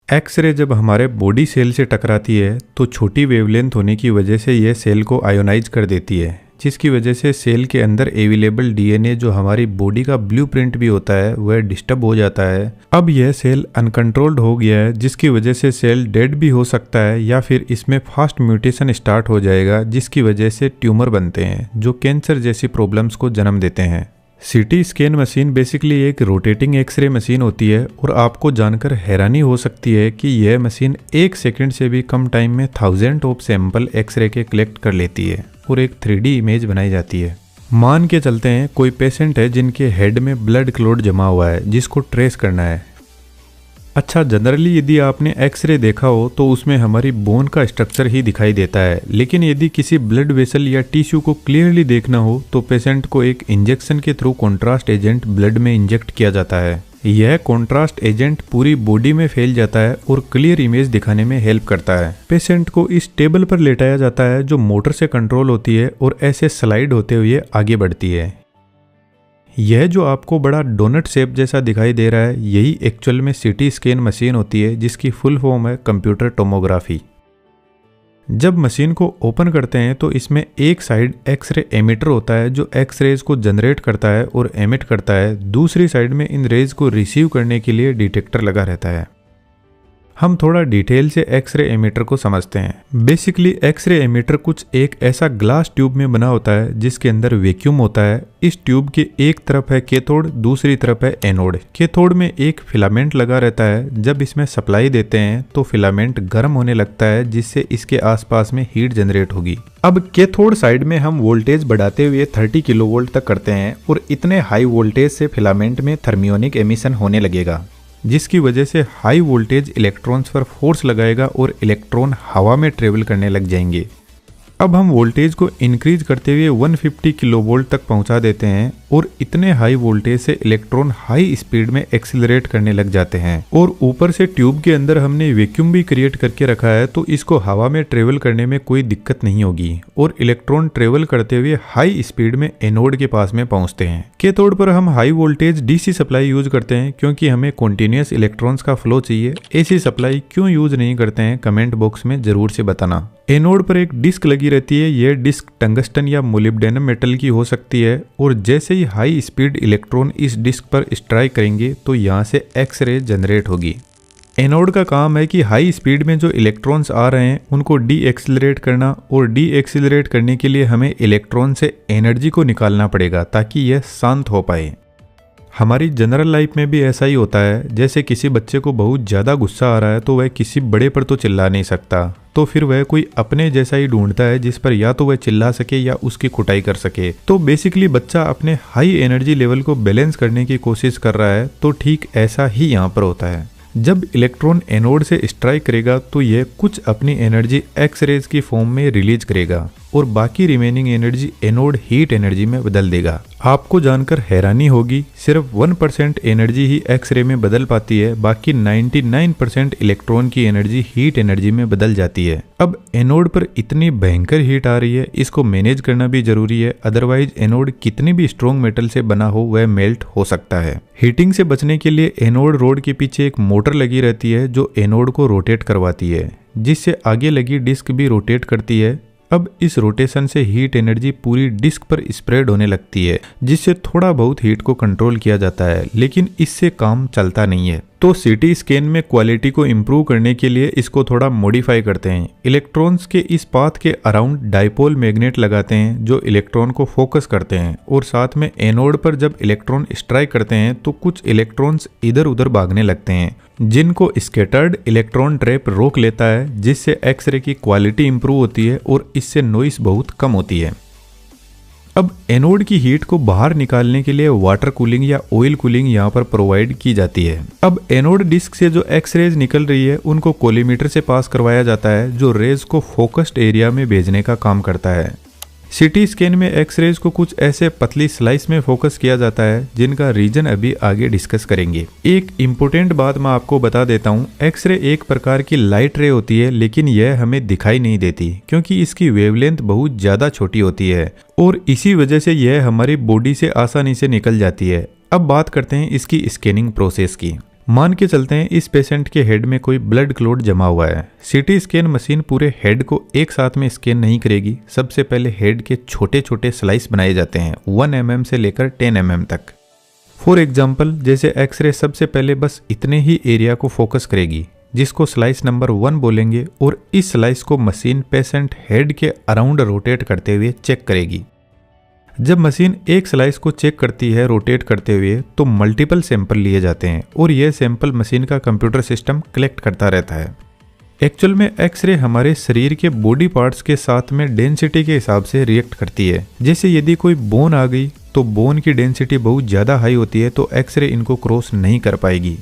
X ray जब हमारे body cell से टकराती है तो छोटी वेवलेंथ होने की वजह से यह सेल को आयोनाइज कर देती है, जिसकी वजह से सेल के अंदर अवेलेबल डीएनए जो हमारी बॉडी का ब्लूप्रिंट भी होता है वह डिस्टर्ब हो जाता है। अब यह सेल अनकंट्रोल्ड हो गया है, जिसकी वजह से सेल डेड भी हो सकता है या फिर इसमें फास्ट म्यूटेशन स्टार्ट हो जाएगा, जिसकी वजह से ट्यूमर बनते हैं जो कैंसर जैसी प्रॉब्लम्स को जन्म देते हैं। सीटी स्कैन मशीन बेसिकली एक रोटेटिंग एक्सरे मशीन होती है और आपको जानकर हैरानी हो सकती है कि यह मशीन 1 सेकंड से भी कम टाइम में 1000 ऑफ सैंपल एक्सरे के कलेक्ट कर लेती है और एक 3D इमेज बनाई जाती है। मान के चलते हैं कोई पेशेंट है जिनके हेड में ब्लड क्लॉट जमा हुआ है जिसको ट्रेस करना है। अच्छा, जनरली यदि आपने एक्सरे देखा हो तो उसमें हमारी बोन का स्ट्रक्चर ही दिखाई देता है, लेकिन यदि किसी ब्लड वेसल या टिश्यू को क्लियरली देखना हो तो पेशेंट को एक इंजेक्शन के थ्रू कॉन्ट्रास्ट एजेंट ब्लड में इंजेक्ट किया जाता है। यह कॉन्ट्रास्ट एजेंट पूरी बॉडी में फैल जाता है और क्लियर इमेज दिखाने में हेल्प करता है। पेशेंट को इस टेबल पर लेटाया जाता है जो मोटर से कंट्रोल होती है और ऐसे स्लाइड होते हुए आगे बढ़ती है। यह जो आपको बड़ा डोनट शेप जैसा दिखाई दे रहा है यही एक्चुअल में सीटी स्कैन मशीन होती है, जिसकी फुल फॉर्म है कंप्यूटर टोमोग्राफी। जब मशीन को ओपन करते हैं तो इसमें एक साइड एक्सरे एमिटर होता है जो एक्स रेज को जनरेट करता है और एमिट करता है, दूसरी साइड में इन रेज को रिसीव करने के लिए डिटेक्टर लगा रहता है। हम थोड़ा डिटेल से एक्सरे एमिटर को समझते हैं। बेसिकली एक्सरे एमिटर कुछ एक ऐसा ग्लास ट्यूब में बना होता है जिसके अंदर वैक्यूम होता है। इस ट्यूब के एक तरफ है कैथोड, दूसरी तरफ है एनोड। कैथोड में एक फिलामेंट लगा रहता है। जब इसमें सप्लाई देते हैं तो फिलामेंट गर्म होने लगता है, जिससे इसके आसपास में हीट जनरेट होगी। अब कैथोड साइड में हम वोल्टेज बढ़ाते हुए 30 किलोवोल्ट तक करते हैं और इतने हाई वोल्टेज से फिलामेंट में थर्मियोनिक एमिशन होने लगेगा, जिसकी वजह से हाई वोल्टेज इलेक्ट्रॉन्स पर फोर्स लगाएगा और इलेक्ट्रॉन हवा में ट्रेवल करने लग जाएंगे। अब हम वोल्टेज को इंक्रीज करते हुए 150 किलोवोल्ट तक पहुंचा देते हैं और इतने हाई वोल्टेज से इलेक्ट्रॉन हाई स्पीड में एक्सीलरेट करने लग जाते हैं। और ऊपर से ट्यूब के अंदर हमने वैक्यूम भी क्रिएट करके रखा है, तो इसको हवा में ट्रेवल करने में कोई दिक्कत नहीं होगी और इलेक्ट्रॉन ट्रेवल करते हुए हाई स्पीड में एनोड के पास में पहुंचते हैं। कैथोड पर हम high voltage DC supply use करते हैं क्योंकि हमें कॉन्टिन्यूअस इलेक्ट्रॉन्स का फ्लो चाहिए। एसी सप्लाई क्यों यूज नहीं करते हैं कमेंट बॉक्स में जरूर से बताना। एनोड पर एक डिस्क लगी रहती है। यह डिस्क टंगस्टन या मोलिब्डेनम मेटल की हो सकती है और जैसे ही हाई स्पीड इलेक्ट्रॉन इस डिस्क पर स्ट्राइक करेंगे तो यहाँ से एक्सरे जनरेट होगी। एनोड का काम है कि हाई स्पीड में जो इलेक्ट्रॉन्स आ रहे हैं उनको डी एक्सिलरेट करना, और डी एक्सिलरेट करने के लिए हमें इलेक्ट्रॉन से एनर्जी को निकालना पड़ेगा ताकि यह शांत हो पाए। हमारी जनरल लाइफ में भी ऐसा ही होता है। जैसे किसी बच्चे को बहुत ज़्यादा गुस्सा आ रहा है तो वह किसी बड़े पर तो चिल्ला नहीं सकता, तो फिर वह कोई अपने जैसा ही ढूंढता है जिस पर या तो वह चिल्ला सके या उसकी कुटाई कर सके। तो बेसिकली बच्चा अपने हाई एनर्जी लेवल को बैलेंस करने की कोशिश कर रहा है, तो ठीक ऐसा ही यहाँ पर होता है। जब इलेक्ट्रॉन एनोड से स्ट्राइक करेगा तो यह कुछ अपनी एनर्जी एक्स रेज की फॉर्म में रिलीज करेगा और बाकी remaining energy anode heat energy में बदल देगा। आपको जानकर हैरानी होगी, सिर्फ 1% एनर्जी ही एक्स रे में बदल पाती है, बाकी 99% इलेक्ट्रॉन की एनर्जी हीट एनर्जी में बदल जाती है। अब एनोड पर इतनी भयंकर हीट आ रही है, इसको मैनेज करना भी जरूरी है, अदरवाइज एनोड कितनी भी स्ट्रॉन्ग मेटल से बना हो वह मेल्ट हो सकता है। हीटिंग से बचने के लिए एनोड रोड के पीछे एक मोटर लगी रहती है जो एनोड को रोटेट करवाती है, जिससे आगे लगी डिस्क भी रोटेट करती है। अब इस रोटेशन से हीट एनर्जी पूरी डिस्क पर स्प्रेड होने लगती है, जिससे थोड़ा बहुत हीट को कंट्रोल किया जाता है, लेकिन इससे काम चलता नहीं है। तो सीटी स्कैन में क्वालिटी को इम्प्रूव करने के लिए इसको थोड़ा मॉडिफाई करते हैं। इलेक्ट्रॉन्स के इस पाथ के अराउंड डाइपोल मैग्नेट लगाते हैं जो इलेक्ट्रॉन को फोकस करते हैं, और साथ में एनोड पर जब इलेक्ट्रॉन स्ट्राइक करते हैं तो कुछ इलेक्ट्रॉन्स इधर उधर भागने लगते हैं, जिनको स्कैटर्ड इलेक्ट्रॉन ट्रैप रोक लेता है, जिससे एक्सरे की क्वालिटी इंप्रूव होती है और इससे नॉइस बहुत कम होती है। अब एनोड की हीट को बाहर निकालने के लिए वाटर कूलिंग या ऑयल कूलिंग यहाँ पर प्रोवाइड की जाती है। अब एनोड डिस्क से जो एक्स रेज निकल रही है उनको कोलीमीटर से पास करवाया जाता है, जो रेज को फोकस्ड एरिया में भेजने का काम करता है। सीटी स्कैन में एक्स रेज को कुछ ऐसे पतली स्लाइस में फोकस किया जाता है जिनका रीजन अभी आगे डिस्कस करेंगे। एक इम्पोर्टेंट बात मैं आपको बता देता हूँ, एक्सरे एक प्रकार की लाइट रे होती है, लेकिन यह हमें दिखाई नहीं देती क्योंकि इसकी वेवलेंथ बहुत ज़्यादा छोटी होती है और इसी वजह से यह हमारी बॉडी से आसानी से निकल जाती है। अब बात करते हैं इसकी स्कैनिंग प्रोसेस की। मान के चलते हैं इस पेशेंट के हेड में कोई ब्लड क्लॉट जमा हुआ है। सीटी स्कैन मशीन पूरे हेड को एक साथ में स्कैन नहीं करेगी। सबसे पहले हेड के छोटे छोटे स्लाइस बनाए जाते हैं 1 mm से लेकर 10 mm तक। फॉर एग्जाम्पल जैसे एक्सरे सबसे पहले बस इतने ही एरिया को फोकस करेगी, जिसको स्लाइस नंबर 1 बोलेंगे, और इस स्लाइस को मशीन पेशेंट हेड के अराउंड रोटेट करते हुए चेक करेगी। जब मशीन एक स्लाइस को चेक करती है रोटेट करते हुए, तो मल्टीपल सैंपल लिए जाते हैं और यह सैंपल मशीन का कंप्यूटर सिस्टम कलेक्ट करता रहता है। एक्चुअल में एक्सरे हमारे शरीर के बॉडी पार्ट्स के साथ में डेंसिटी के हिसाब से रिएक्ट करती है। जैसे यदि कोई बोन आ गई तो बोन की डेंसिटी बहुत ज़्यादा हाई होती है, तो एक्सरे इनको क्रॉस नहीं कर पाएगी।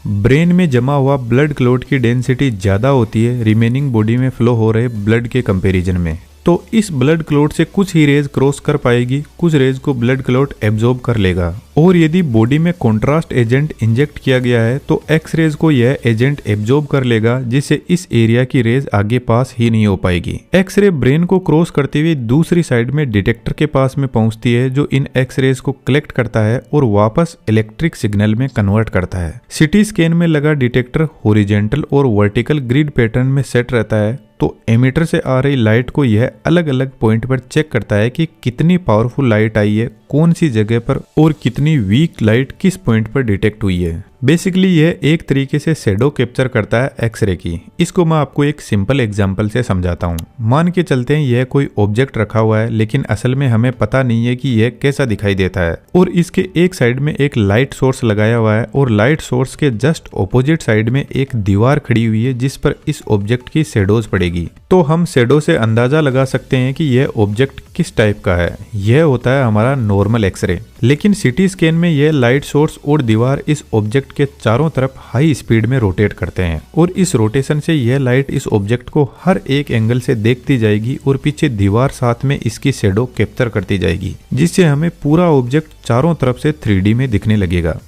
ब्रेन में जमा हुआ ब्लड क्लॉट की डेंसिटी ज़्यादा होती है रिमेनिंग बॉडी में फ्लो हो रहे ब्लड के कंपैरिजन में, तो इस ब्लड क्लॉट से कुछ ही रेज क्रॉस कर पाएगी, कुछ रेज को ब्लड क्लॉट एब्जॉर्ब कर लेगा। और यदि बॉडी में कॉन्ट्रास्ट एजेंट इंजेक्ट किया गया है तो एक्स रेज को यह एजेंट एब्जॉर्ब कर लेगा, जिससे इस एरिया की रेज आगे पास ही नहीं हो पाएगी। एक्सरे ब्रेन को क्रॉस करते हुए दूसरी साइड में डिटेक्टर के पास में पहुंचती है, जो इन एक्स रेज को कलेक्ट करता है और वापस इलेक्ट्रिक सिग्नल में कन्वर्ट करता है। सिटी स्कैन में लगा डिटेक्टर हॉरिजॉन्टल और वर्टिकल ग्रिड पैटर्न में सेट रहता है, तो एमीटर से आ रही लाइट को यह अलग अलग पॉइंट पर चेक करता है कि कितनी पावरफुल लाइट आई है, कौन सी जगह पर, और कितनी वीक लाइट किस पॉइंट पर डिटेक्ट हुई है। बेसिकली यह एक तरीके से शैडो कैप्चर करता है एक्सरे की। इसको मैं आपको एक सिंपल एग्जांपल से समझाता हूँ। मान के चलते हैं यह कोई ऑब्जेक्ट रखा हुआ है, लेकिन असल में हमें पता नहीं है कि यह कैसा दिखाई देता है, और इसके एक साइड में एक लाइट सोर्स लगाया हुआ है और लाइट सोर्स के जस्ट ऑपोजिट साइड में एक दीवार खड़ी हुई है जिस पर इस ऑब्जेक्ट की शैडोज पड़ेगी। तो हम शैडो से अंदाजा लगा सकते हैं कि यह ऑब्जेक्ट किस टाइप का है। यह होता है हमारा नॉर्मल एक्सरे। लेकिन सिटी स्कैन में यह लाइट सोर्स और दीवार इस ऑब्जेक्ट के चारों तरफ हाई स्पीड में रोटेट करते हैं, और इस रोटेशन से यह लाइट इस ऑब्जेक्ट को हर एक एंगल से देखती जाएगी और पीछे दीवार साथ में इसकी शैडो कैप्चर करती जाएगी, जिससे हमें पूरा ऑब्जेक्ट चारों तरफ से 3D में दिखने लगेगा।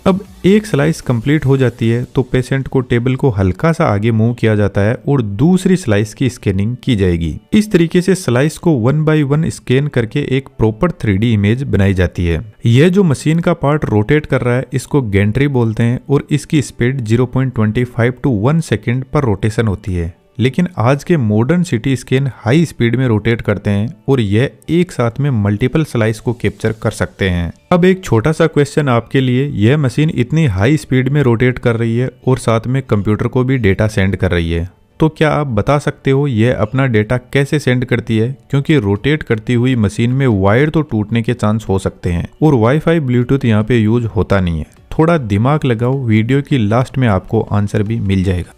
अब एक स्लाइस कंप्लीट हो जाती है तो पेशेंट को टेबल को हल्का सा आगे मूव किया जाता है और दूसरी स्लाइस की स्कैनिंग की जाएगी। इस तरीके से स्लाइस को 1 by 1 स्कैन करके एक प्रॉपर 3D इमेज बनाई जाती है। यह जो मशीन का पार्ट रोटेट कर रहा है इसको गैंट्री बोलते हैं, और इसकी स्पीड 0.25 to 1 सेकेंड पर रोटेशन होती है। लेकिन आज के modern CT scan high speed में रोटेट करते हैं और यह एक साथ में मल्टीपल स्लाइस को कैप्चर कर सकते हैं। अब एक छोटा सा क्वेश्चन आपके लिए, यह मशीन इतनी हाई स्पीड में रोटेट कर रही है और साथ में कंप्यूटर को भी डेटा सेंड कर रही है, तो क्या आप बता सकते हो यह अपना डेटा कैसे सेंड करती है? क्योंकि रोटेट करती हुई मशीन में वायर तो टूटने के चांस हो सकते हैं और वाईफाई ब्लूटूथ यहाँ पे यूज होता नहीं है। थोड़ा दिमाग लगाओ, वीडियो की लास्ट में आपको आंसर भी मिल जाएगा।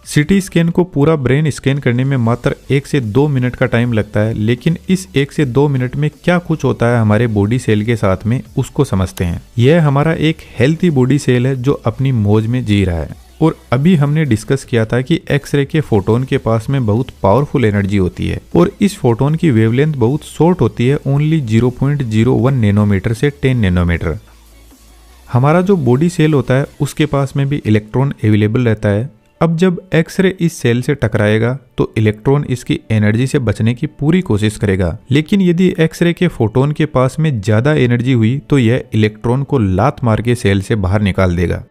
सिटी स्कैन को पूरा ब्रेन स्कैन करने में मात्र 1 से 2 मिनट का टाइम लगता है, लेकिन इस 1 से 2 मिनट में क्या कुछ होता है हमारे बॉडी सेल के साथ में, उसको समझते हैं। यह हमारा एक हेल्थी बॉडी सेल है जो अपनी मौज में जी रहा है। और अभी हमने डिस्कस किया था कि एक्सरे के फोटोन के पास में बहुत पावरफुल एनर्जी होती है और इस फोटोन की वेवलेंथ बहुत शॉर्ट होती है, ओनली 0.01 नैनोमीटर से 10 नैनोमीटर। हमारा जो बॉडी सेल होता है उसके पास में भी इलेक्ट्रॉन अवेलेबल रहता है। अब जब एक्सरे इस सेल से टकराएगा तो इलेक्ट्रॉन इसकी एनर्जी से बचने की पूरी कोशिश करेगा, लेकिन यदि एक्सरे के फोटोन के पास में ज्यादा एनर्जी हुई तो यह इलेक्ट्रॉन को लात मार के सेल से बाहर निकाल देगा,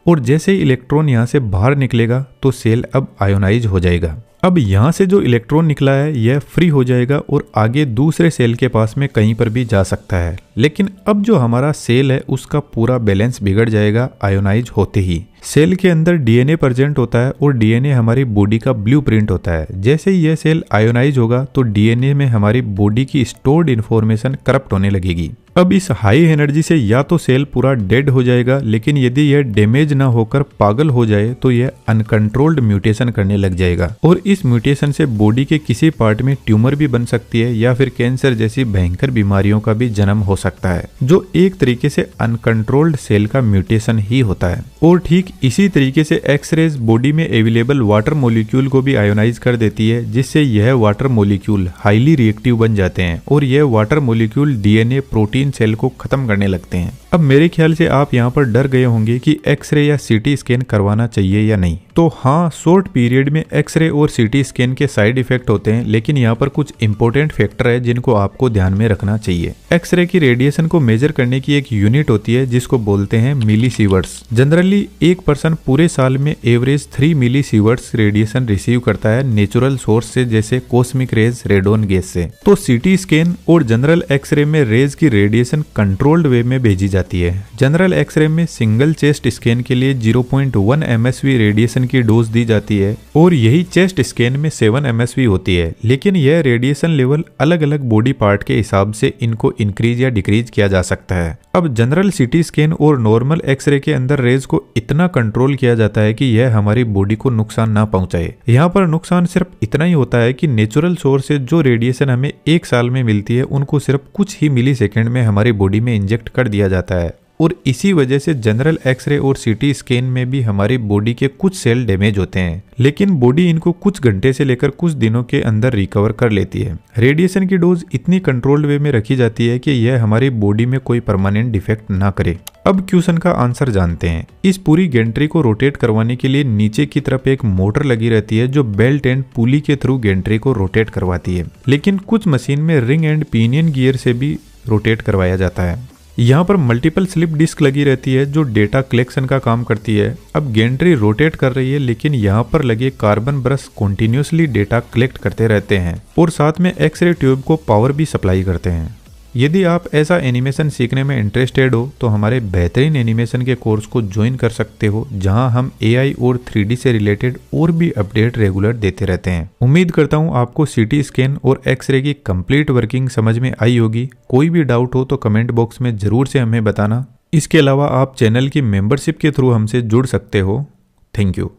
और जैसे ही इलेक्ट्रॉन यहाँ से बाहर निकलेगा तो सेल अब आयोनाइज हो जाएगा। अब यहाँ से जो इलेक्ट्रॉन निकला है यह फ्री हो जाएगा और आगे दूसरे सेल के पास में कहीं पर भी जा सकता है। लेकिन अब जो हमारा सेल है उसका पूरा बैलेंस बिगड़ जाएगा आयोनाइज होते ही। सेल के अंदर डीएनए प्रेजेंट होता है और डीएनए हमारी बॉडी का ब्लूप्रिंट होता है। जैसे ही यह सेल आयोनाइज होगा तो डीएनए में हमारी बॉडी की स्टोर्ड इन्फॉर्मेशन करप्ट होने लगेगी। अब इस हाई एनर्जी से या तो सेल पूरा डेड हो जाएगा, लेकिन यदि यह डैमेज ना होकर पागल हो जाए तो यह अनकंट्रोल्ड म्यूटेशन करने लग जाएगा, और इस म्यूटेशन से बॉडी के किसी पार्ट में ट्यूमर भी बन सकती है या फिर कैंसर जैसी भयंकर बीमारियों का भी जन्म हो सकता है, जो एक तरीके से अनकंट्रोल्ड सेल का म्यूटेशन ही होता है। और ठीक इसी तरीके से एक्सरेज बॉडी में अवेलेबल वाटर मॉलिक्यूल को भी आयोनाइज कर देती है, जिससे यह वाटर मॉलिक्यूल हाईली रिएक्टिव बन जाते हैं और यह water molecule DNA protein cell को खत्म करने लगते हैं। अब मेरे ख्याल से आप यहाँ पर डर गए होंगे कि एक्सरे या सीटी स्कैन करवाना चाहिए या नहीं। तो हाँ, शॉर्ट पीरियड में एक्सरे और सीटी स्कैन के साइड इफेक्ट होते हैं, लेकिन यहाँ पर कुछ इंपॉर्टेंट फैक्टर है जिनको आपको ध्यान में रखना चाहिए। एक्सरे की रेडिएशन को मेजर करने की एक यूनिट होती है जिसको बोलते हैं मिलीसीवर्ट्स। जनरली एक पर्सन पूरे साल में एवरेज 3 मिलीसीवर्ट्स रेडिएशन रिसीव करता है नेचुरल सोर्स से, जैसे कॉस्मिक रेज, रेडोन गैस से। तो सीटी स्कैन और जनरल एक्सरे में रेज की रेडिएशन कंट्रोल्ड वे में भेजी जाती है। जनरल एक्सरे में सिंगल चेस्ट स्कैन के लिए 0.1 MSV रेडिएशन की डोज दी जाती है और यही चेस्ट स्कैन में 7 MSV होती है, लेकिन यह रेडिएशन लेवल अलग अलग बॉडी पार्ट के हिसाब से इनको इंक्रीज या डिक्रीज किया जा सकता है। अब जनरल सीटी स्कैन और नॉर्मल एक्सरे के अंदर रेज को इतना कंट्रोल किया जाता है कि यह हमारी बॉडी को नुकसान ना पहुंचाए। यहाँ पर नुकसान सिर्फ इतना ही होता है कि नेचुरल सोर्स से जो रेडिएशन हमें एक साल में मिलती है उनको सिर्फ कुछ ही मिली सेकेंड में हमारी बॉडी में इंजेक्ट कर दिया जाता है, और इसी वजह से जनरल एक्सरे और सीटी स्कैन में भी हमारी बॉडी के कुछ सेल डैमेज होते हैं, लेकिन बॉडी इनको कुछ घंटे से लेकर कुछ दिनों के अंदर रिकवर कर लेती है। रेडिएशन की डोज इतनी कंट्रोल्ड वे में रखी जाती है कि यह हमारी बॉडी में कोई परमानेंट डिफेक्ट ना करे। अब क्वेश्चन का आंसर जानते हैं। इस पूरी गेंट्री को रोटेट करवाने के लिए नीचे की तरफ एक मोटर लगी रहती है जो बेल्ट एंड पुली के थ्रू गेंट्री को रोटेट करवाती है, लेकिन कुछ मशीन में रिंग एंड पिनियन गियर से भी रोटेट करवाया जाता है। यहाँ पर मल्टीपल स्लिप डिस्क लगी रहती है जो डेटा कलेक्शन का काम करती है। अब गेंट्री रोटेट कर रही है, लेकिन यहाँ पर लगे carbon brush continuously data collect करते रहते हैं और साथ में एक्सरे ट्यूब को पावर भी सप्लाई करते हैं। यदि आप ऐसा एनिमेशन सीखने में इंटरेस्टेड हो तो हमारे बेहतरीन एनिमेशन के कोर्स को ज्वाइन कर सकते हो, जहां हम AI और 3D से रिलेटेड और भी अपडेट रेगुलर देते रहते हैं। उम्मीद करता हूं आपको सीटी स्कैन और एक्सरे की कंप्लीट वर्किंग समझ में आई होगी। कोई भी डाउट हो तो कमेंट बॉक्स में जरूर से हमें बताना। इसके अलावा आप चैनल की मेंबरशिप के थ्रू हमसे जुड़ सकते हो। Thank you.